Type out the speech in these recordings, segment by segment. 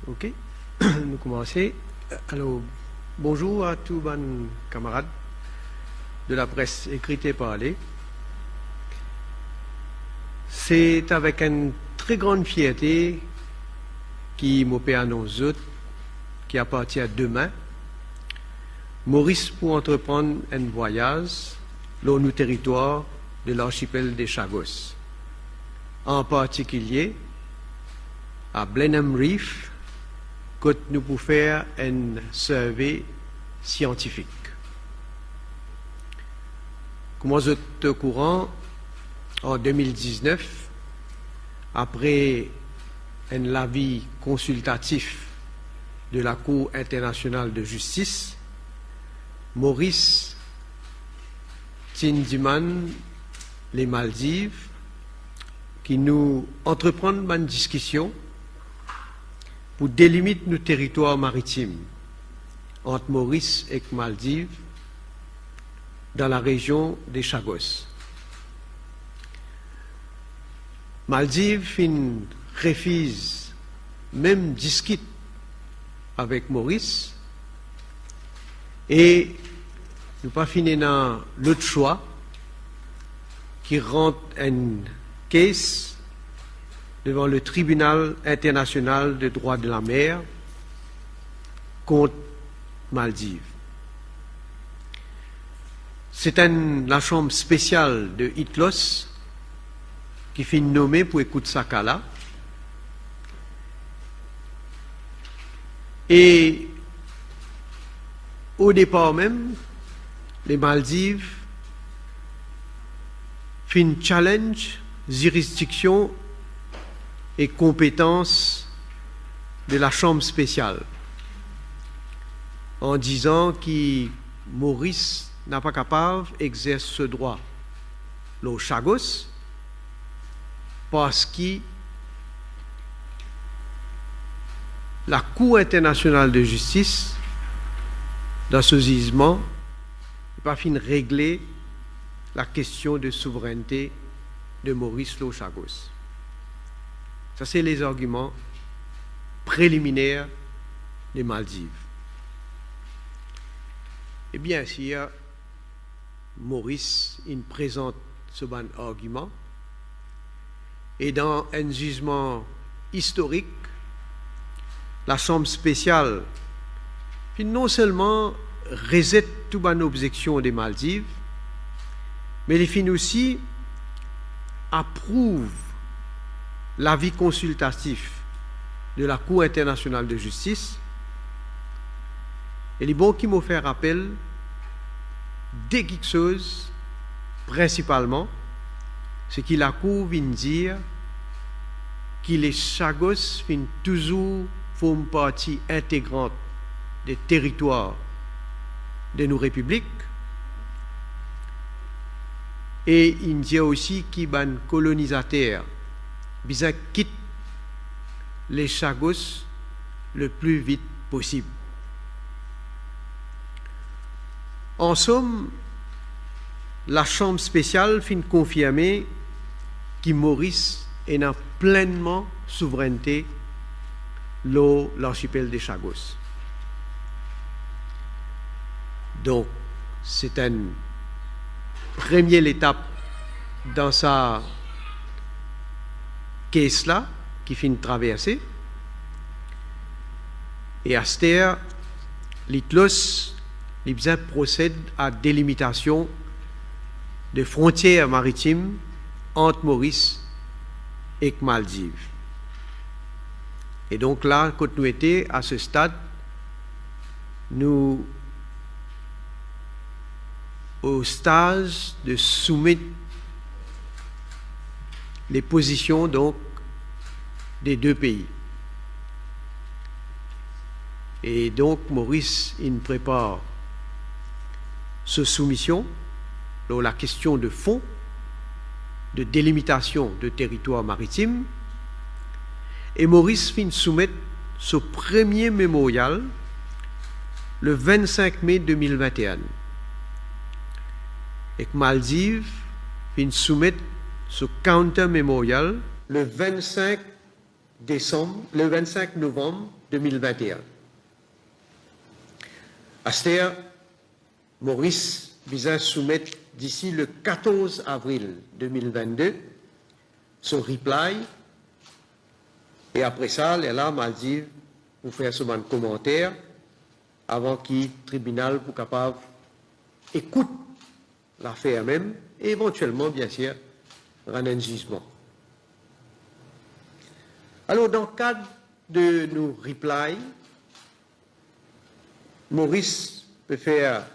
Ok, nous commençons. Alors, bonjour à tous mes camarades de la presse écrite et parlée. C'est avec une très grande fierté qui m'opère à nous autres, qui appartient à demain, Maurice pour entreprendre un voyage dans nos territoires de l'archipel des Chagos, en particulier à Blenheim Reef, que nous pouvons faire un survey scientifique. Comme vous êtes au courant, en 2019, après un avis consultatif de la Cour internationale de justice, Maurice Tindiman, les Maldives, qui nous entreprennent une discussion pour délimiter nos territoires maritimes entre Maurice et Maldives dans la région des Chagos. Maldives refuse même discute avec Maurice et nous pas fini dans l'autre choix qui rentre un case devant le tribunal international de droit de la mer contre Maldives. C'est la chambre spéciale de ITLOS qui finit nommée pour écouter sa cas-là. Et au départ même, les Maldives fin challenge juridiction et compétences de la chambre spéciale en disant que Maurice n'a pas capable d'exercer ce droit aux Chagos parce que la Cour internationale de justice dans ce gisement n'a pas fini de régler la question de souveraineté de Maurice aux Chagos. Ça, c'est les arguments préliminaires des Maldives. Et bien sûr, Maurice il présente ce bon argument. Et dans un jugement historique, la Chambre spéciale non seulement rejette toute bonne objection des Maldives, mais les fin aussi approuve l'avis consultatif de la Cour internationale de justice. Et les bons qui m'ont fait rappel des quelque chose, principalement, c'est que la Cour vient dire que les Chagos font toujours forment partie intégrante des territoires de nos républiques. Et il dit aussi que les colonisateurs quittent les Chagos le plus vite possible. En somme, la Chambre spéciale fin confirmer que Maurice est en pleinement souveraineté l'archipel des Chagos. Donc, c'est une première étape dans sa case-là qui finit de traverser. Et à ce terre, l'ITLOS procède à délimitation de frontières maritimes entre Maurice et Maldives. Et donc là, quand nous étions à ce stade, nous au stage de soumettre les positions donc des deux pays. Et donc Maurice il prépare cette soumission, la question de fond de délimitation de territoire maritime, et Maurice fin soumettre ce premier mémorial le 25 mai 2021. Et que Maldives fin soumettre ce counter mémorial le 25 le 25 novembre 2021. À cette heure, Maurice visa soumettre d'ici le 14 avril 2022 son reply et après ça, les là, Maldives pour faire ce commentaire avant que le tribunal soit capable d'écouter l'affaire même et éventuellement, bien sûr, rendre un jugement. Alors, dans le cadre de nos replies, Maurice peut faire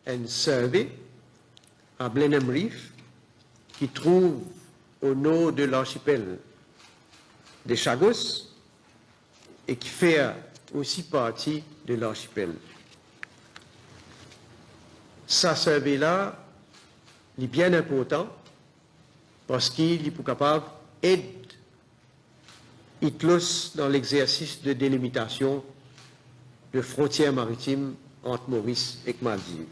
un survey à Blenheim Reef qui trouve au nord de l'archipel des Chagos et qui fait aussi partie de l'archipel. Ça survey-là est bien important parce qu'il est capable d'aider ITLOS dans l'exercice de délimitation de frontières maritimes entre Maurice et Maldives.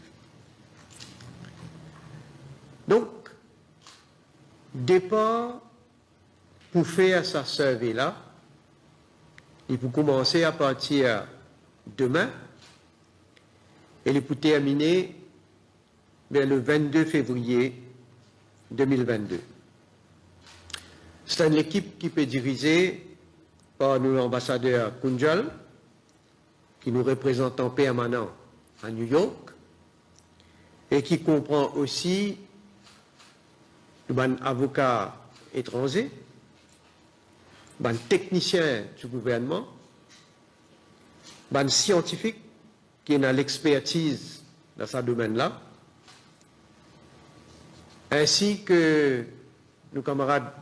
Donc, départ pour faire sa survey-là, il peut commencer à partir demain et il peut terminer vers le 22 février 2022. C'est une équipe qui peut diriger par nos ambassadeurs Kunjal, qui nous représente en permanent à New York, et qui comprend aussi un avocat étranger, un technicien du gouvernement, un scientifique qui a l'expertise dans ce domaine-là, ainsi que nos camarades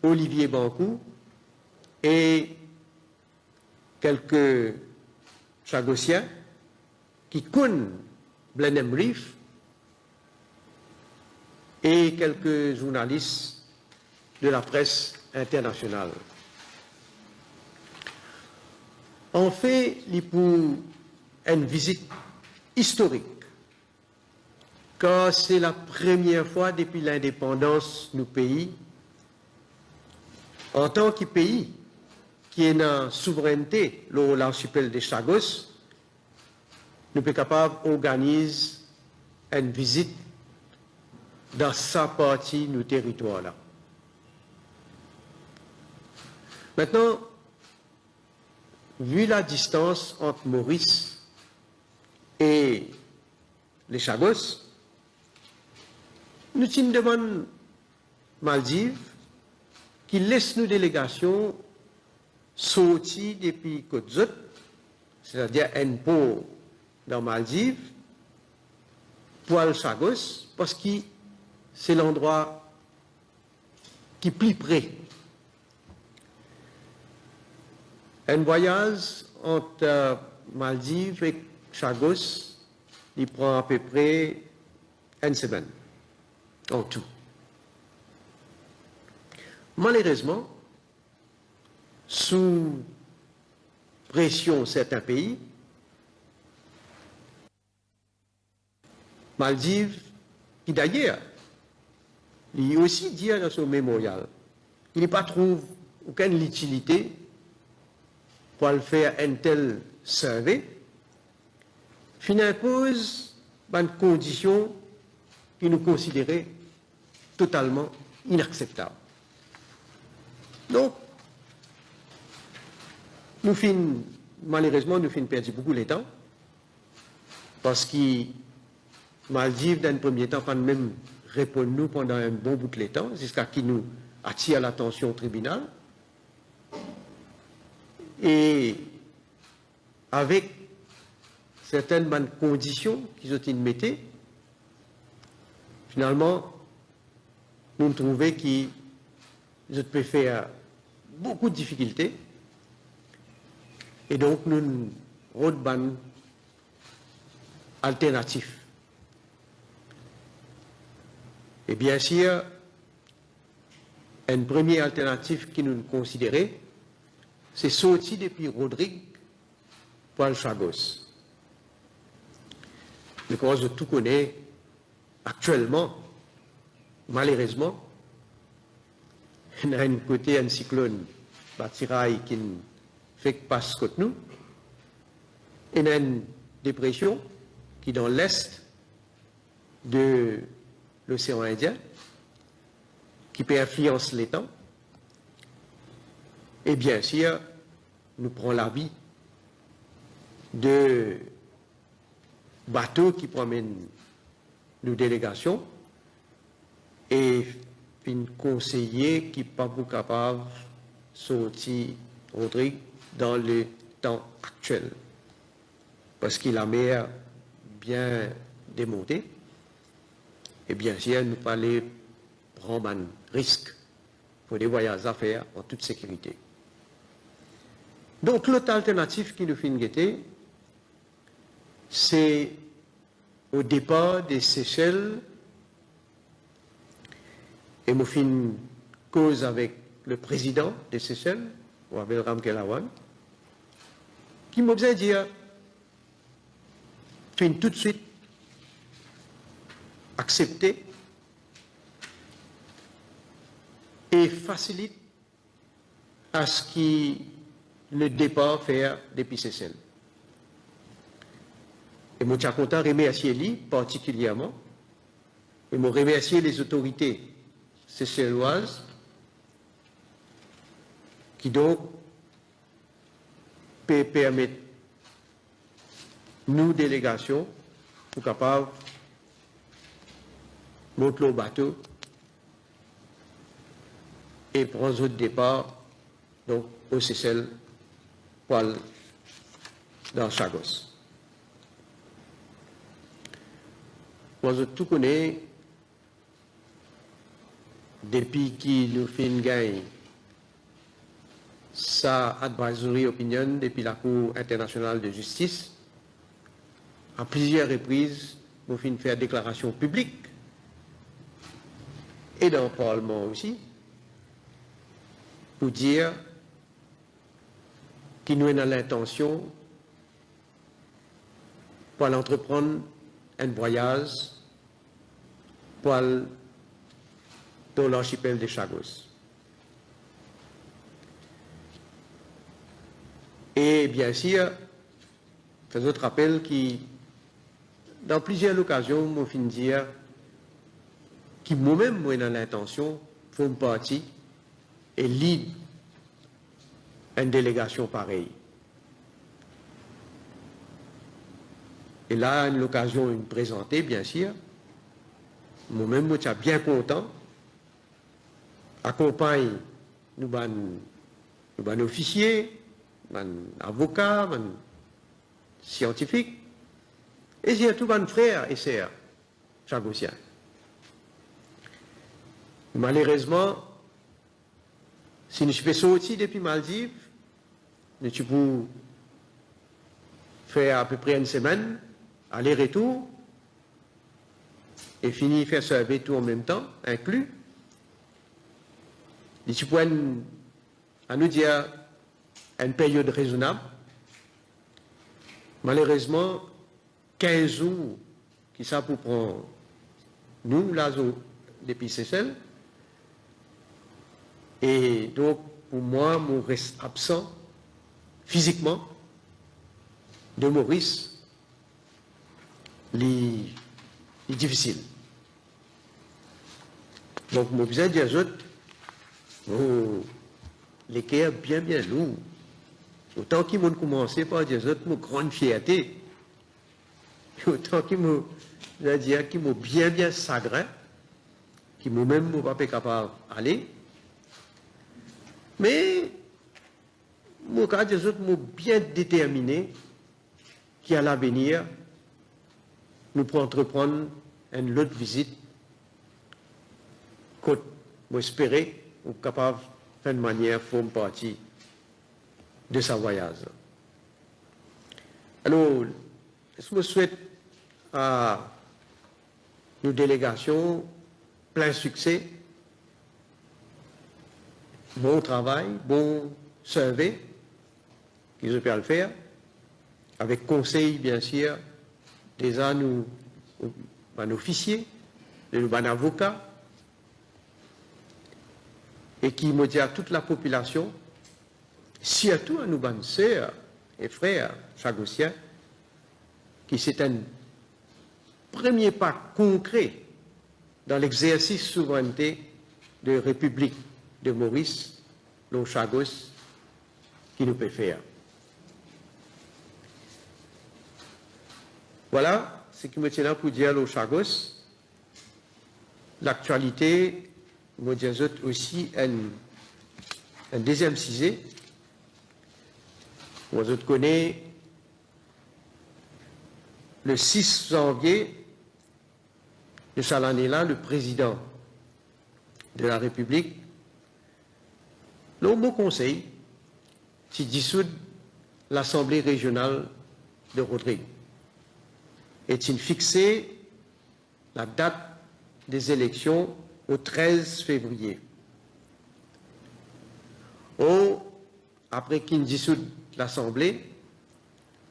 Olivier Bancou et quelques Chagossiens qui connaissent Blenheim Reef et quelques journalistes de la presse internationale. En fait, il pour une visite historique, car c'est la première fois depuis l'indépendance de nos pays, en tant que pays qui est en souveraineté, l'archipel des Chagos, nous sommes capables d'organiser une visite dans sa partie de nos territoires-là. Maintenant, vu la distance entre Maurice et les Chagos, nous avons demandé Maldives qui laisse nos délégations sortir depuis Côte-Zot, c'est-à-dire un port dans Maldives, pour le Chagos, parce que c'est l'endroit qui est plus près. Un voyage entre Maldives et Chagos, il prend à peu près une semaine, en tout. Malheureusement, sous pression de certains pays, Maldives, qui d'ailleurs, il aussi dit dans son mémorial, qu'il n'a pas trouvé aucune utilité pour le faire un tel survey, il impose une condition qui nous considérait totalement inacceptable. Donc, malheureusement, nous finissons perdu beaucoup de temps, parce que Maldives, dans un premier temps, pas même répondre nous pendant un bon bout de temps, jusqu'à ce qu'il nous attire l'attention au tribunal. Et avec certaines conditions qu'ils ont mis, finalement, nous trouvons qu'ils ont pu faire beaucoup de difficultés. Et donc, nous avons une alternative. Et bien sûr, une première alternative qui nous considérait, c'est sortir depuis Rodrigue pour le Chagos. Mais comme je tout connais, actuellement, malheureusement, il y a un côté un cyclone bâtirail qui fait que passe contre nous. Il y a une dépression qui est dans l'est de l'océan Indien, qui peut influencer les temps. Et bien sûr, nous prenons l'avis de bateaux qui promènent nos délégations et une conseiller qui n'est pas capable de sortir Rodrigue dans le temps actuel. Parce qu'il a la mer bien démontée. Et bien sûr, nous pas aller prendre un risque pour des voyages à faire en toute sécurité. Donc, l'autre alternative qui nous fait guetter, c'est au départ des Seychelles, et nous fait une cause avec le président des Seychelles, Wabel Ramkelawan, qui m'a besoin de dire, fin tout de suite, accepter et facilite à ce qui le départ faire depuis Seychelles. Et moi, je suis content de remercier lui particulièrement, et je remercier les autorités seychelloises qui donc peut permettre nous, délégations, pour capables de monter le bateau et prendre notre départ donc, aux Seychelles pour aller dans Chagos. Moi, je tout connais depuis qu'il nous fait une gagne sa advisory opinion depuis la Cour internationale de justice. À plusieurs reprises, nous finissons faire déclaration publique et dans le Parlement aussi pour dire qu'il nous a l'intention pour entreprendre un voyage pour aller dans l'archipel de Chagos. Et bien sûr, c'est un autre rappel qui, dans plusieurs occasions, m'a fait dire que moi-même, moi, dans l'intention, font partie et lead une délégation pareille. Et là, l'occasion de me présenter, bien sûr. Moi-même, je suis bien content. Accompagne nous, nos officiers, nos avocats, nos scientifiques, et j'ai tous mes frères et sœurs chagossiens. Malheureusement, si nous sommes sortis depuis Maldives, nous pouvons faire à peu près une semaine, aller-retour, et finir faire ce tout en même temps, inclus. Nous pouvons à nous dire une période raisonnable. Malheureusement, 15 jours qui ça pour prendre nous, là, depuis Seychelles. Et donc, pour moi, je reste absent physiquement de Maurice, c'est difficile. Donc, je besoin de dire aux autres, les cœurs bien lourds. Autant qu'ils m'ont commencé par dire aux autres, une grande fierté. Autant qu'ils m'ont bien sagré, qui moi-même ne suis pas capable d'aller. Mais, mon cas, des autres m'ont bien déterminé qu'à l'avenir, nous pourrons entreprendre une autre visite, que j'espérais, ou capable de faire de manière forme partie de sa voyage. Alors, je me souhaite à nos délégations plein succès, bon travail, bon survey, qu'ils peuvent le faire, avec conseil, bien sûr, déjà nos officiers, nos avocats, et qui me dit à toute la population surtout à nos bonnes sœurs et frères chagossiens, qui c'est un premier pas concret dans l'exercice de souveraineté de la République de Maurice, le Chagos, qui nous peut faire. Voilà ce qui me tient là pour dire au Chagos. L'actualité, me dit aussi un deuxième sujet. Vous connaissez le 6 janvier de cette année-là, le président de la République, le mot conseil, qui dissout l'Assemblée régionale de Rodrigue, est-il fixé la date des élections au 13 février. Après qu'il dissout l'Assemblée,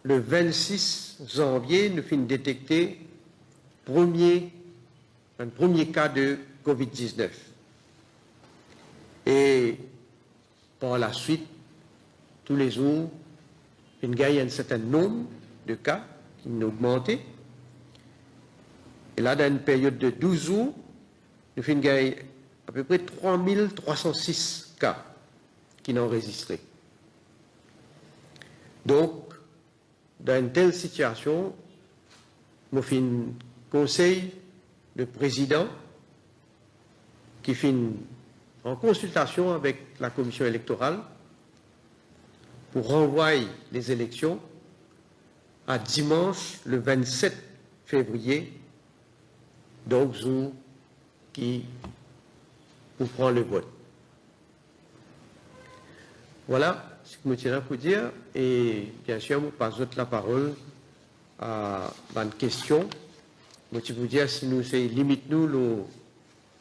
le 26 janvier, nous finissons détecter un premier cas de Covid-19. Et par la suite, tous les jours, il y a un certain nombre de cas qui ont augmenté. Et là, dans une période de 12 jours, nous avons gagné à peu près 3306 cas qui ont enregistré. Donc, dans une telle situation, nous avons un conseil de président qui fait en consultation avec la commission électorale pour renvoyer les élections à dimanche le 27 février, donc jour qui pour prendre le vote. Voilà ce que je me tiens à vous dire, et bien sûr, je passe la parole à une question. Je vous dire si nous limite nous le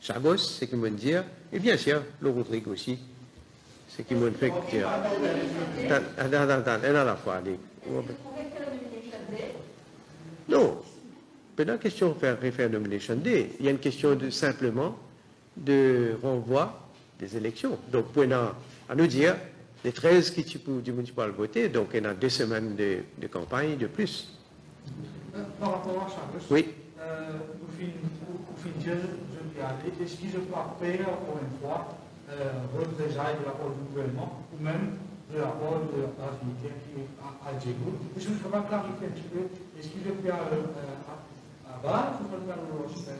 Chagos, c'est ce qu'il me dire, et bien sûr, le Rodrigue aussi, c'est ce qu'il me fait dire. Attends, à la fois, allez. Non. Pas une question de faire référendum Nomination Day, il y a une question simplement de renvoi des élections. Donc, pour à nous dire, les 13 qui du municipal voter, donc il y a 2 semaines de campagne de plus. Par rapport à ça, oui. Est-ce qu'ils peuvent faire, encore une fois, représailles de la part du gouvernement ou même de la part de la place militaire qui est à Djegou? Je ne peux pas clarifier un petit peu. Est-ce qu'ils peuvent faire là-bas ou faire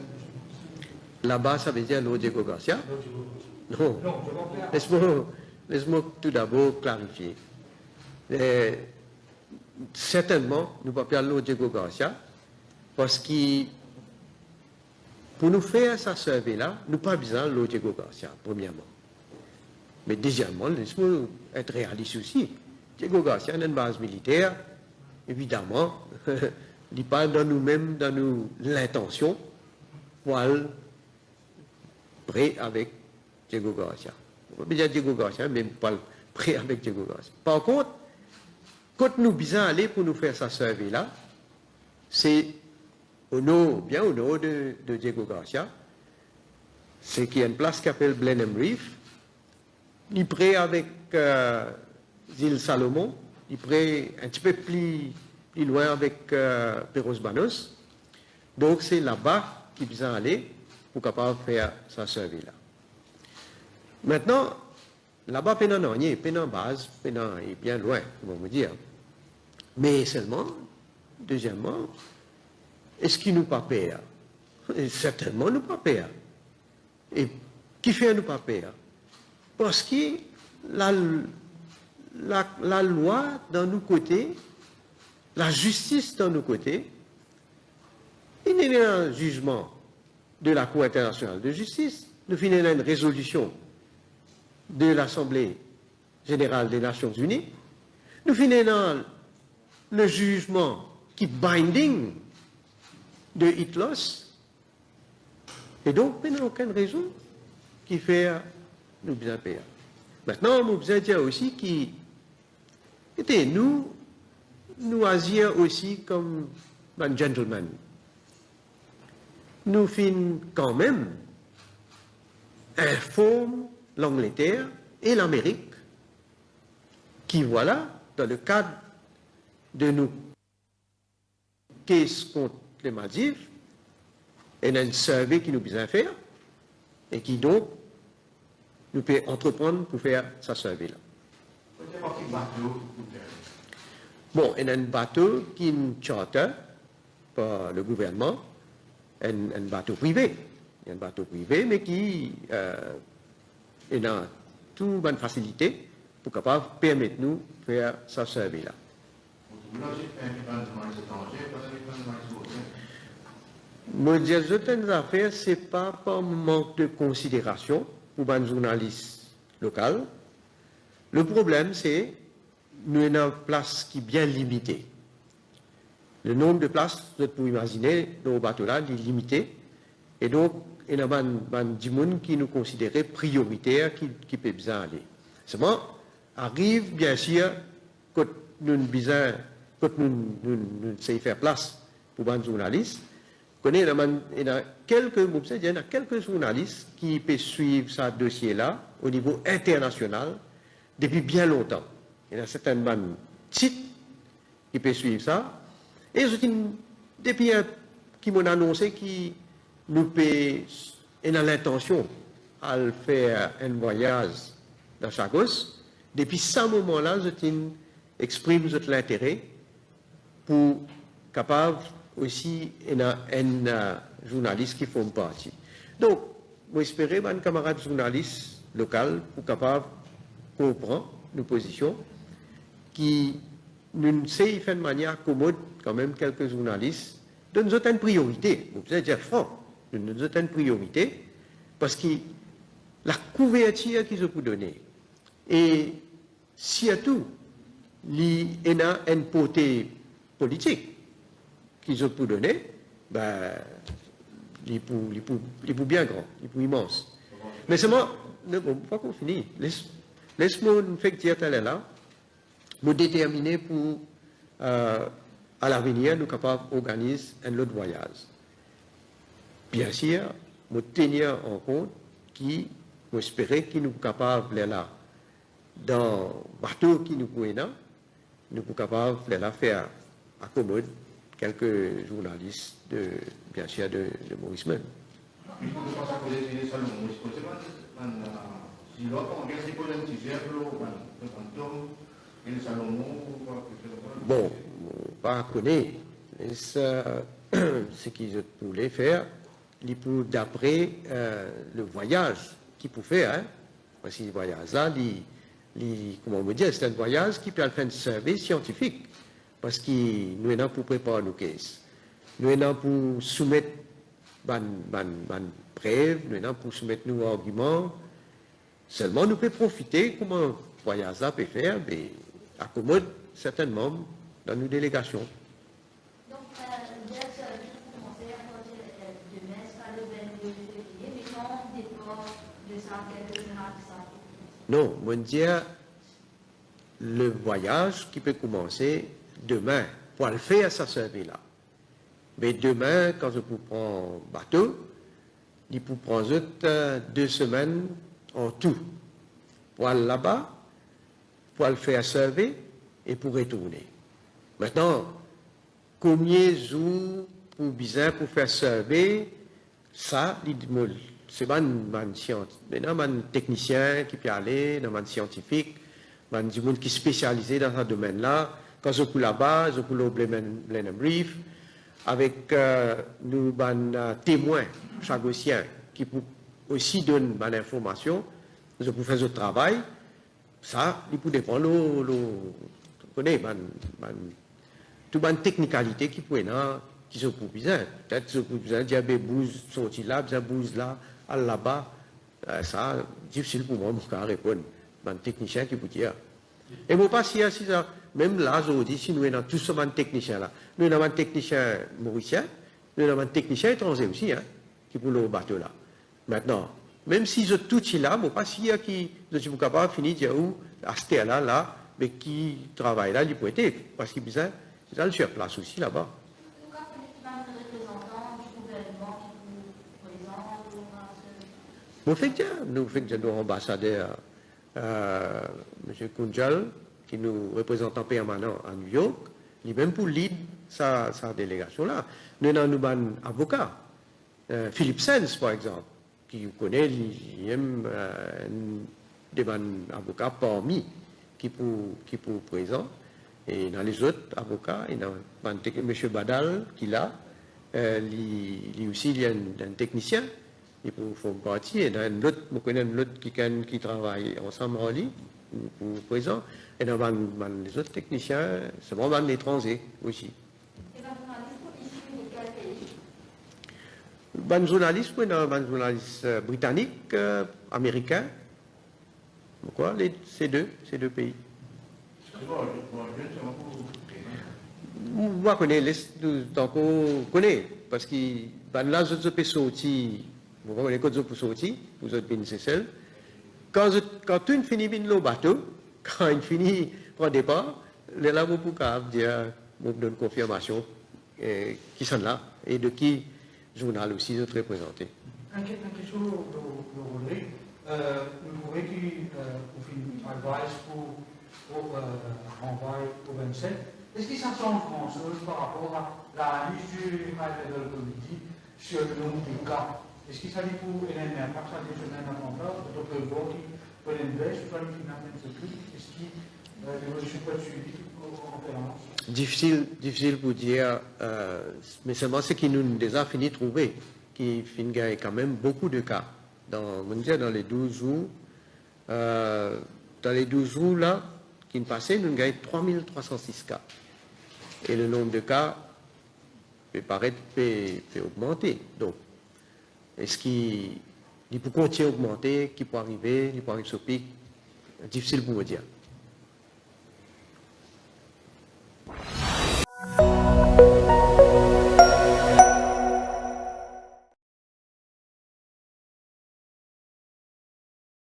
là-bas, ça veut dire l'eau Diego Garcia? Non. Non, Laisse-moi tout d'abord clarifier. Certainement, nous ne pouvons pas l'eau Diego Garcia parce que pour nous faire ça survey-là, nous n'avons pas besoin de l'eau Diego Garcia, premièrement. Mais deuxièmement, laisse-moi être réaliste aussi. Diego Garcia a une base militaire, évidemment, il n'est pas dans nous-mêmes, dans nous l'intention, pour aller prêt avec Diego Garcia. On peut dire Diego Garcia, mais pas prêt avec Diego Garcia. Par contre, quand nous besoin aller pour nous faire ça survey-là, c'est bien au nord de Diego Garcia, c'est qu'il y a une place qui s'appelle Blenheim Reef, il est près avec l'île Salomon, il est près un petit peu plus loin avec Perros Banos. Donc c'est là-bas qu'il besoin aller pour capable faire sa survey là. Maintenant, là-bas, Pénan en base, Pénan est bien loin, on va me dire. Mais seulement, deuxièmement, est-ce qu'il nous pas perd? Certainement nous pas perd. Et qui fait nous pas perd? Parce que la loi dans nos côtés, la justice dans nos côtés, il y a un jugement de la Cour internationale de justice, nous finissons une résolution de l'Assemblée générale des Nations Unies, nous finissons le jugement qui binding de Hitlos, et donc il n'y a aucune raison qui fait nous bien payer. Maintenant, nous besoin dire aussi que nous agir aussi comme un gentleman. Nous finissons quand même informer l'Angleterre et l'Amérique qui voilà, dans le cadre de nos caisses contre les Maldives, il y a une survey qui nous besoin faire et qui donc nous peut entreprendre pour faire sa survey là. Bon, il y a un bateau qui est un charter par le gouvernement, un bateau privé. Il y a un bateau privé, mais qui il a toute bonne facilité pour capable permettre nous de faire sa survey là. Moi, dire certaines affaires, ce n'est pas par manque de considération pour un journaliste local. Le problème, c'est nous avons une place qui est bien limitée. Le nombre de places, vous pouvez imaginer, dans le bateau-là, est limité. Et donc, il y a des gens qui nous considèrent prioritaires, qui peuvent bien aller. Seulement, arrive bien sûr, quand nous savons faire place pour un journaliste, il y a quelques journalistes qui peuvent suivre ce dossier-là au niveau international depuis bien longtemps. Il y a certains sites qui peuvent suivre ça. Et depuis qu'ils m'ont annoncé qu'ils nous ont l'intention de faire un voyage dans Chagos, depuis ce moment-là, je exprime l'intérêt pour capable aussi un journaliste qui font partie. Donc, j'espère que mes camarades journalistes locaux pour capable comprendre nos positions, qui nous sait faire de manière commode quand même quelques journalistes, donnent une priorité. Vous allez dire franc, nous donnent une priorité parce que la couverture qu'ils ont pu donner et surtout il y a une portée politique qu'ils ont pu donner, ben, il est bien grand, il est immense. Mais seulement, pas qu'on finit. Laisse-moi faire dire tel est là, nous déterminer pour, à l'avenir, nous capables d'organiser un autre voyage. Bien sûr, nous tenir en compte qui, nous espérer qu'ils nous capables là, dans le bateau qui nous pouvons là, nous sommes capables de la faire accommode quelques journalistes, bien sûr, de Maurice Même. Bon, pas connaître, mais ce qu'ils voulaient faire, d'après le voyage qu'ils pouvaient faire, hein, parce que le voyage-là, comment me dire, c'est un voyage qui peut faire un service scientifique, parce que nous sommes pour préparer nos caisses, nous sommes pour soumettre nos preuves, nous sommes pour soumettre nos arguments. Seulement, nous pouvons profiter comment le voyage-là peut faire, mais accommode certains membres dans nos délégations. Donc, déjà, ça va commencer à partir de mai, ça le 22 février, mais quand on dépend de ça, quelques semaines de ça. Non, moi, dire le voyage qui peut commencer demain, pour le faire, ça servir-là. Mais demain, quand je vous prends bateau, il peut prendre 2 semaines en tout. Pour aller là-bas, pour le faire servir et pour retourner. Maintenant, combien de jours pour bizarre pour faire servir, ça, c'est un scientifique. Maintenant, un technicien qui peut aller, un scientifique, un monde qui est spécialisé dans ce domaine-là. Quand je suis là-bas, je peux un brief avec nous, témoins chagossiens qui peut aussi donner une information. Je peux faire ce travail. Ça, il peut dépendre toute une technicalité qui peut qui sont pour besoin. Peut-être que vous avez dit, bouge, sorti là, bouge là, là-bas. Ça, difficile pour moi de répondre. Un technicien qui peut dire. Et moi, pas si ça, même là, aujourd'hui, si nous avons tous ce technicien là, nous avons un technicien mauricien, nous avons un technicien étranger aussi, hein, qui pour le bateau là. Maintenant, même si je tout là, moi, pas si qui, je suis capable de finir dire où, à ce terre là, mais qui travaille là, il peut être, parce qu'il besoin, c'est le sur place aussi là-bas. Pourquoi pas de représentants du gouvernement qui vous présentent ou Nous faisons nos ambassadeurs, M. Kunjal, qui nous représentant permanent à New York, lui-même pour lead sa délégation-là. Nous avons un avocat, Philippe Sens, par exemple, qui connaît des avocats parmi qui pour présent. Et dans les autres avocats, il y a M. Badal qui l'a, lui aussi il y a un technicien qui font partie, et dans l'autre, je connais l'autre qui travaille ensemble en ligne pour présent, et dans les autres techniciens, c'est vraiment des étrangers aussi. Et dans le journalisme issu de quel pays? Ban journaliste britannique, américain, quoi, ces deux pays. Moi, je connais, parce que là, je peux sortir, vous voyez, quand je peux sortir, vous êtes bien seul. Quand tu finis le bateau, quand il finit pour départ, là, vous pouvez dire, vous donne confirmation qui sont là et de qui journal aussi est représenté. Une question de Rodrigue. Vous trouvez qu'on fait une advice pour renvoyer au 27. Est-ce que ça change grand-chose par rapport à l'analyse du high level committee sur le nombre de cas? Est-ce que ça dit pour un impact additionnel à l'emploi, d'autres voix qui peuvent investir, soit qui n'amènent ce truc? Est-ce que l'évolution peut être suivie en permanence? Difficile pour dire, mais seulement ce qui nous déjà fini de trouver, qui finit quand même beaucoup de cas. Dans les 12 jours, là, qui passaient, nous avons 3306 cas. Et le nombre de cas peut paraître peut augmenter. Donc, est-ce qu'il peut continuer à augmenter, qui peut arriver sur pic? Difficile pour me dire.